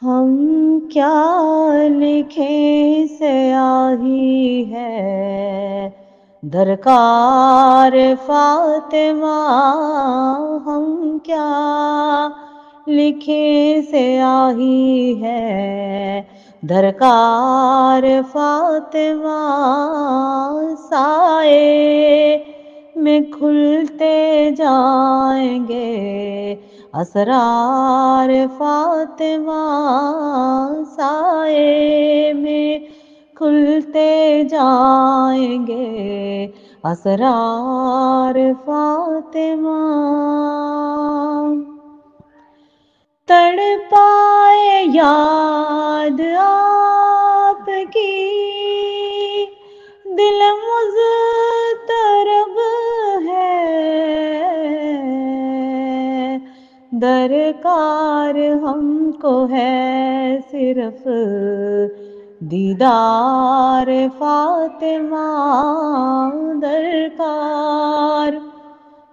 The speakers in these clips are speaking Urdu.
ہم کیا لکھیں سیاہی ہے درکار فاطمہ، ہم کیا لکھیں سیاہی ہے درکار فاطمہ، سائے میں کھلتے جائیں گے اسرار فاطمہ، سائے میں کھلتے جائیں گے اسرار فاطمہ۔ تڑپائے یاد آپ کی دل مضطرب ہے، درکار ہم کو ہے صرف دیدار فاطمہ، درکار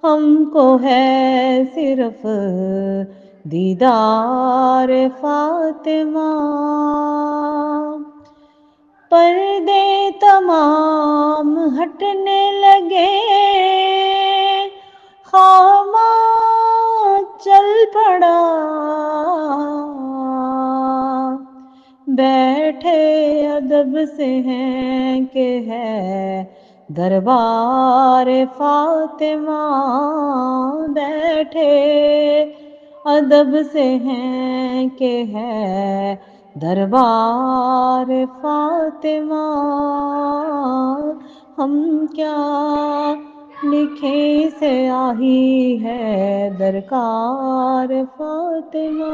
ہم کو ہے صرف دیدار فاطمہ۔ پردے تمام ہٹنے لگے، خامہ چل پڑا، بیٹھے ادب سے ہیں کہ ہے دربار فاطمہ، بیٹھے ادب سے ہیں کہ ہے دربار فاطمہ، ہم کیا لکھیں سیاہی ہے درکار فاطمہ۔